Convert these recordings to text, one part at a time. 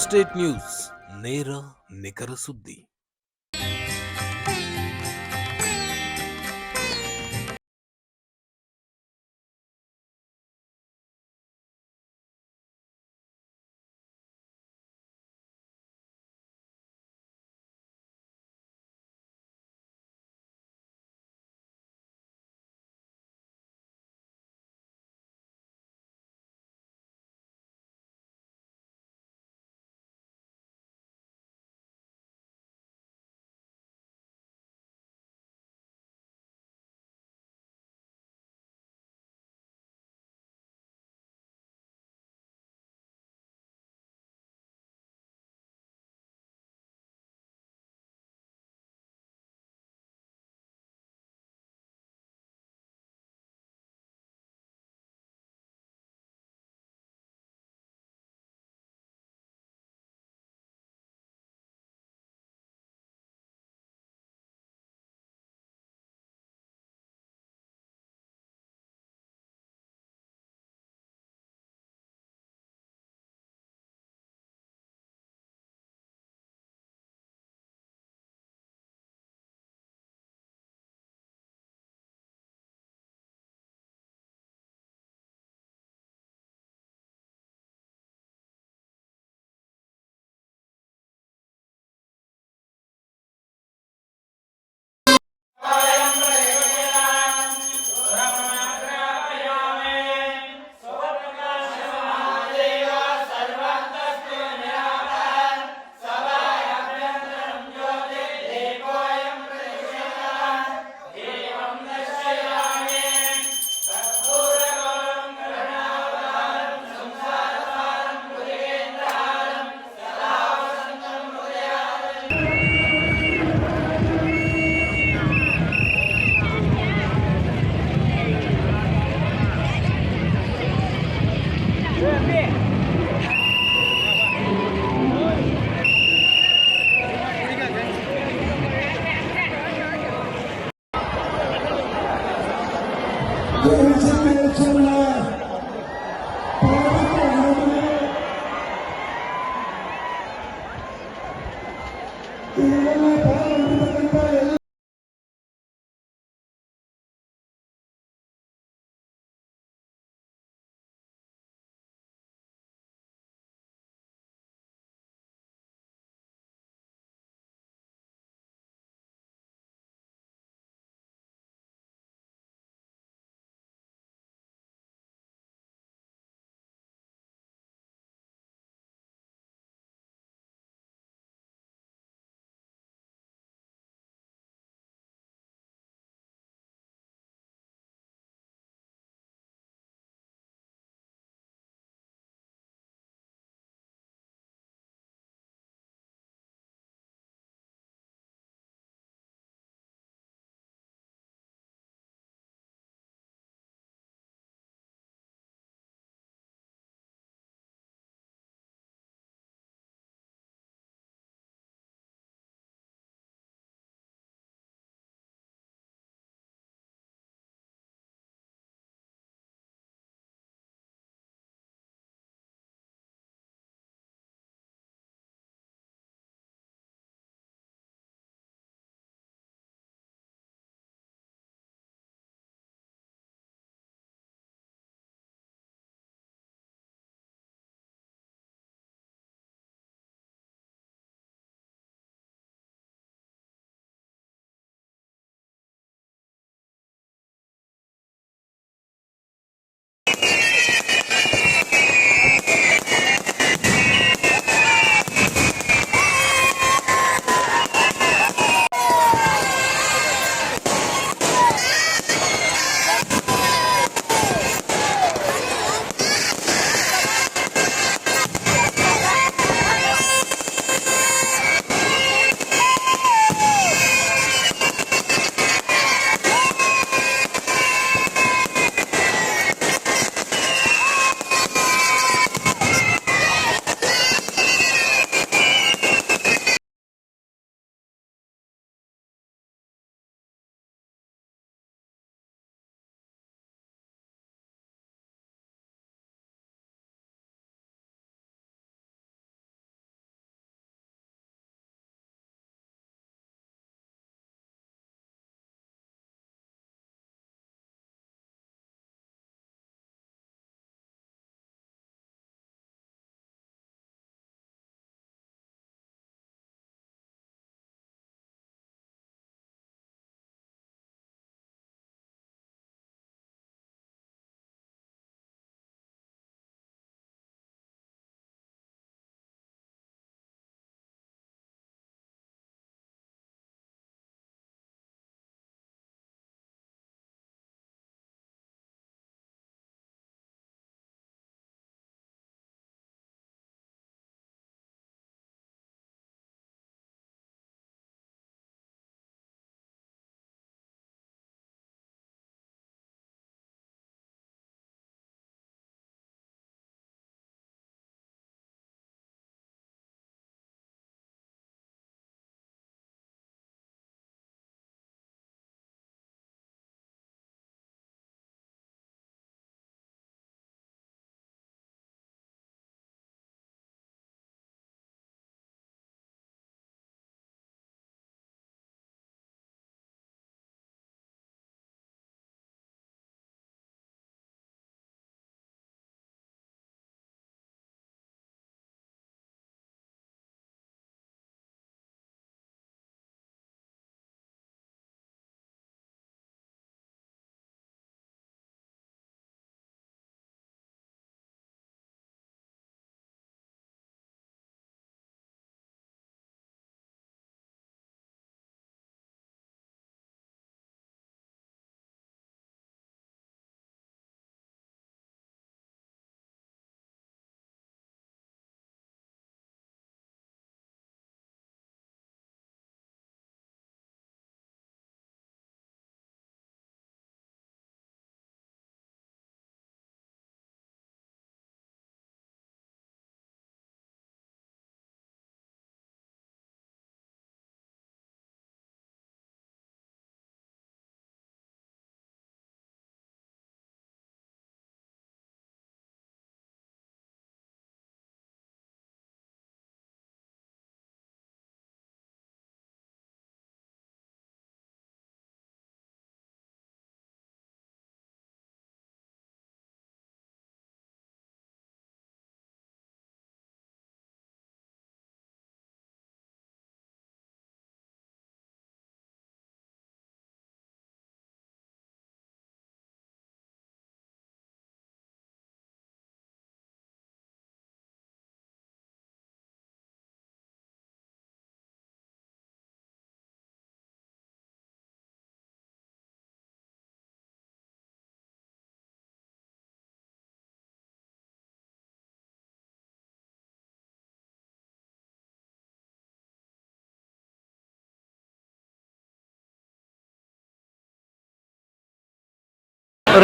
State news, ನೇರ ನಿಖರ ಸುದ್ದಿ.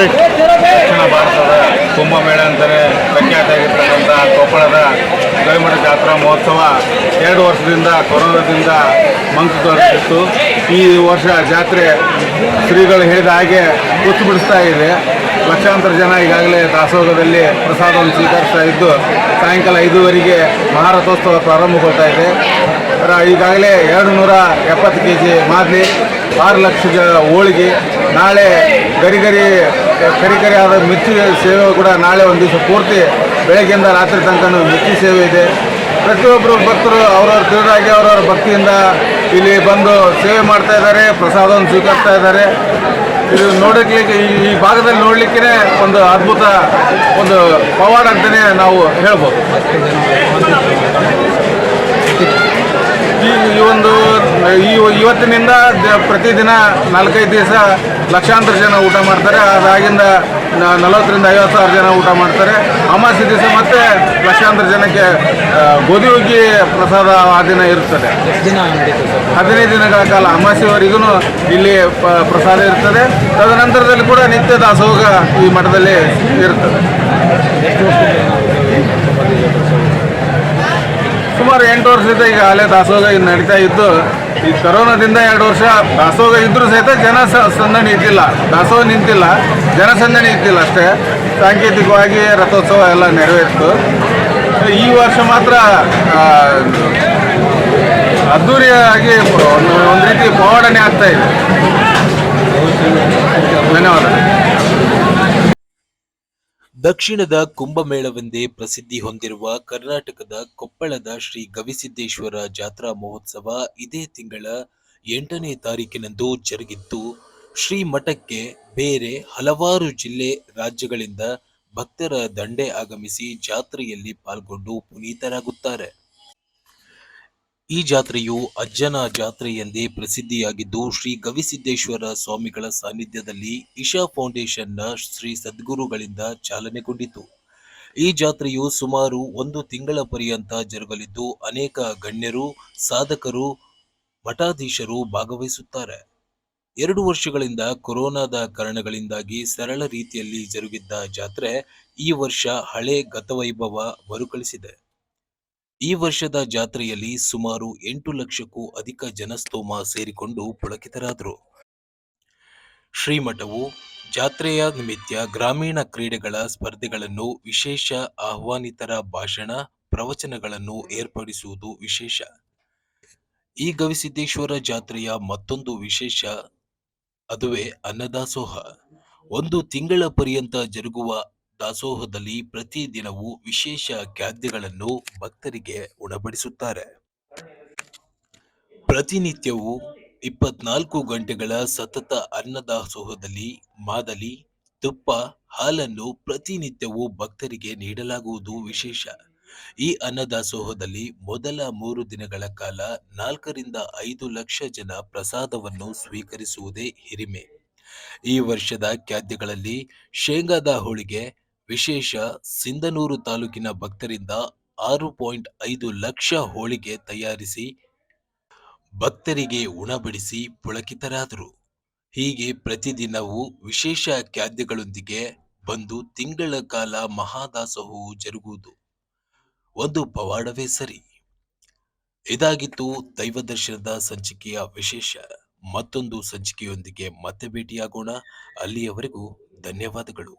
ದಕ್ಷಿಣ ಭಾರತದ ಕುಂಭಮೇಳ ಅಂತಲೇ ಪ್ರಖ್ಯಾತಿಯಾಗಿರ್ತಕ್ಕಂಥ ಕೊಪ್ಪಳದ ಗವಿಮಠ ಜಾತ್ರಾ ಮಹೋತ್ಸವ 2 ವರ್ಷದಿಂದ ಕೊರೋನಾದಿಂದ ಮಂಕು ತೊರೆದಿತ್ತು. ಈ ವರ್ಷ ಜಾತ್ರೆ ಶ್ರೀಗಳು ಹೇಳಿದ ಹಾಗೆ ಹುಚ್ಚು ಬಿಡಿಸ್ತಾ ಇದೆ. ಲಕ್ಷಾಂತರ ಜನ ಈಗಾಗಲೇ ದಾಸೋಹದಲ್ಲಿ ಪ್ರಸಾದವನ್ನು ಸ್ವೀಕರಿಸ್ತಾ ಇದ್ದು ಸಾಯಂಕಾಲ 5 ಮಹಾರಥೋತ್ಸವ ಪ್ರಾರಂಭಗೊಳ್ತಾ ಇದೆ. ಈಗಾಗಲೇ 270 kg ಮಾದಲಿ, 6 ಲಕ್ಷ ಹೋಳಿಗೆ, ನಾಳೆ ಕರಿಕರಿ ಆದ ಮಿರ್ಚಿ ಸೇವೆ ಕೂಡ ನಾಳೆ ಒಂದು ದಿವಸ ಪೂರ್ತಿ ಬೆಳಗ್ಗೆಯಿಂದ ರಾತ್ರಿ ತನಕ ಮಿರ್ಚಿ ಸೇವೆ ಇದೆ. ಪ್ರತಿಯೊಬ್ಬರು ಭಕ್ತರು ಅವರವ್ರ ತಿಳಿದಾಗಿ ಅವರವ್ರ ಭಕ್ತಿಯಿಂದ ಇಲ್ಲಿ ಬಂದು ಸೇವೆ ಮಾಡ್ತಾ ಇದ್ದಾರೆ, ಪ್ರಸಾದವನ್ನು ಸ್ವೀಕರಿಸ್ತಾ ಇದ್ದಾರೆ. ಇದು ನೋಡಲಿಕ್ಕೆ ಈ ಭಾಗದಲ್ಲಿ ನೋಡಲಿಕ್ಕೆ ಒಂದು ಅದ್ಭುತ ಒಂದು ಪವಾಡ ಅಂತಲೇ ನಾವು ಹೇಳ್ಬೋದು. ಇವತ್ತಿನಿಂದ ಪ್ರತಿದಿನ 4-5 ದಿವಸ ಲಕ್ಷಾಂತರ ಜನ ಊಟ ಮಾಡ್ತಾರೆ. ಅದಾಗಿಂದ 40,000 50,000 ಜನ ಊಟ ಮಾಡ್ತಾರೆ. ಅಮಾವಾಸ್ಯೆ ದಿವಸ ಮತ್ತೆ ಲಕ್ಷಾಂತರ ಜನಕ್ಕೆ ಗೋಧಿ ಹುಗ್ಗಿ ಪ್ರಸಾದ ಆ ದಿನ ಇರುತ್ತದೆ. 15 ದಿನಗಳ ಕಾಲ ಅಮಾವಾಸ್ಯವರೆಗೂ ಇಲ್ಲಿ ಪ್ರಸಾದ ಇರ್ತದೆ. ತದನಂತರದಲ್ಲಿ ಕೂಡ ನಿತ್ಯ ದಾಸೋಹ ಈ ಮಠದಲ್ಲಿ ಇರ್ತದೆ. ಸುಮಾರು 8 ವರ್ಷದಿಂದ ಈಗ ಅಲ್ಲೇ ದಾಸೋಹ ನಡೀತಾ ಇದ್ದು, ಈ ಕರೋನಾದಿಂದ 2 ವರ್ಷ ದಾಸೋಹ ಇದ್ರೂ ಸಹಿತ ಜನಸಂದಣಿ ಇದ್ದಿಲ್ಲ, ದಾಸೋಹ ನಿಂತಿಲ್ಲ, ಜನಸಂದಣಿ ಇದ್ದಿಲ್ಲ ಅಷ್ಟೇ. ಸಾಂಕೇತಿಕವಾಗಿ ರಥೋತ್ಸವ ಎಲ್ಲ ನೆರವೇರಿತು. ಈ ವರ್ಷ ಮಾತ್ರ ಅದ್ದೂರಿಯಾಗಿ ಒಂದು ರೀತಿ ಪವಾಡನೆ ಆಗ್ತಾ ಇದೆ. ಧನ್ಯವಾದ. ದಕ್ಷಿಣದ ಕುಂಭಮೇಳವೆಂದೇ ಪ್ರಸಿದ್ಧಿ ಹೊಂದಿರುವ ಕರ್ನಾಟಕದ ಕೊಪ್ಪಳದ ಶ್ರೀ ಗವಿಸಿದ್ದೇಶ್ವರ ಜಾತ್ರಾ ಮಹೋತ್ಸವ ಇದೇ ತಿಂಗಳ 8ನೇ ತಾರೀಕಿನಂದು ಜರುಗಿದ್ದು, ಶ್ರೀ ಮಠಕ್ಕೆ ಬೇರೆ ಹಲವಾರು ಜಿಲ್ಲೆ ರಾಜ್ಯಗಳಿಂದ ಭಕ್ತರ ದಂಡೆ ಆಗಮಿಸಿ ಜಾತ್ರೆಯಲ್ಲಿ ಪಾಲ್ಗೊಂಡು ಪುನೀತರಾಗುತ್ತಾರೆ. ಈ ಜಾತ್ರೆಯು ಅಜ್ಜನ ಜಾತ್ರೆ ಎಂದೇ ಪ್ರಸಿದ್ಧಿಯಾಗಿದ್ದು, ಶ್ರೀ ಗವಿಸಿದ್ದೇಶ್ವರ ಸ್ವಾಮಿಗಳ ಸಾನ್ನಿಧ್ಯದಲ್ಲಿ ಇಶಾ ಫೌಂಡೇಶನ್ನ ಶ್ರೀ ಸದ್ಗುರುಗಳಿಂದ ಚಾಲನೆಗೊಂಡಿತು. ಈ ಜಾತ್ರೆಯು ಸುಮಾರು 1 ತಿಂಗಳ ಪರ್ಯಂತ ಜರುಗಲಿದ್ದು, ಅನೇಕ ಗಣ್ಯರು, ಸಾಧಕರು, ಮಠಾಧೀಶರು ಭಾಗವಹಿಸುತ್ತಾರೆ. 2 ವರ್ಷಗಳಿಂದ ಕೊರೋನಾದ ಕಾರಣಗಳಿಂದಾಗಿ ಸರಳ ರೀತಿಯಲ್ಲಿ ಜರುಗಿದ್ದ ಜಾತ್ರೆ ಈ ವರ್ಷ ಹಳೆ ಗತವೈಭವ ಮರುಕಳಿಸಿದೆ. ಈ ವರ್ಷದ ಜಾತ್ರೆಯಲ್ಲಿ ಸುಮಾರು 8 ಲಕ್ಷಕ್ಕೂ ಅಧಿಕ ಜನಸ್ತೋಮ ಸೇರಿಕೊಂಡು ಪುಳಕಿತರಾದರು. ಶ್ರೀಮಠವು ಜಾತ್ರೆಯ ನಿಮಿತ್ತ ಗ್ರಾಮೀಣ ಕ್ರೀಡೆಗಳ ಸ್ಪರ್ಧೆಗಳನ್ನು, ವಿಶೇಷ ಆಹ್ವಾನಿತರ ಭಾಷಣ, ಪ್ರವಚನಗಳನ್ನು ಏರ್ಪಡಿಸುವುದು ವಿಶೇಷ. ಈ ಗವಿಸಿದ್ದೇಶ್ವರ ಜಾತ್ರೆಯ ಮತ್ತೊಂದು ವಿಶೇಷ ಅದುವೇ ಅನ್ನದಾಸೋಹ. 1 ತಿಂಗಳ ಪರ್ಯಂತ ಜರುಗುವ ದಾಸೋಹದಲ್ಲಿ ಪ್ರತಿ ದಿನವೂ ವಿಶೇಷ ಖಾದ್ಯಗಳನ್ನು ಭಕ್ತರಿಗೆ ಉಣಬಡಿಸುತ್ತಾರೆ. ಪ್ರತಿನಿತ್ಯವೂ 24 ಗಂಟೆಗಳ ಸತತ ಅನ್ನದಾಸೋಹದಲ್ಲಿ ಮಾದಲಿ, ತುಪ್ಪ, ಹಾಲನ್ನು ಪ್ರತಿನಿತ್ಯವೂ ಭಕ್ತರಿಗೆ ನೀಡಲಾಗುವುದು ವಿಶೇಷ. ಈ ಅನ್ನದಾಸೋಹದಲ್ಲಿ ಮೊದಲ 3 ದಿನಗಳ ಕಾಲ 4 ರಿಂದ 5 ಲಕ್ಷ ಜನ ಪ್ರಸಾದವನ್ನು ಸ್ವೀಕರಿಸುವುದೇ ಹಿರಿಮೆ. ಈ ವರ್ಷದ ಖಾದ್ಯಗಳಲ್ಲಿ ಶೇಂಗಾದ ಹೋಳಿಗೆ ವಿಶೇಷ. ಸಿಂಧನೂರು ತಾಲೂಕಿನ ಭಕ್ತರಿಂದ 6.5 ಲಕ್ಷ ಹೋಳಿಗೆ ತಯಾರಿಸಿ ಭಕ್ತರಿಗೆ ಉಣಬಡಿಸಿ ಪುಳಕಿತರಾದರು. ಹೀಗೆ ಪ್ರತಿದಿನವೂ ವಿಶೇಷ ಖಾದ್ಯಗಳೊಂದಿಗೆ ಬಂದು ತಿಂಗಳ ಕಾಲ ಮಹಾದಾಸೋಹವು ಜರುಗುವುದು ಒಂದು ಪವಾಡವೇ ಸರಿ. ಇದಾಗಿತ್ತು ದೈವದರ್ಶನದ ಸಂಚಿಕೆಯ ವಿಶೇಷ. ಮತ್ತೊಂದು ಸಂಚಿಕೆಯೊಂದಿಗೆ ಮತ್ತೆ ಭೇಟಿಯಾಗೋಣ. ಅಲ್ಲಿಯವರೆಗೂ ಧನ್ಯವಾದಗಳು.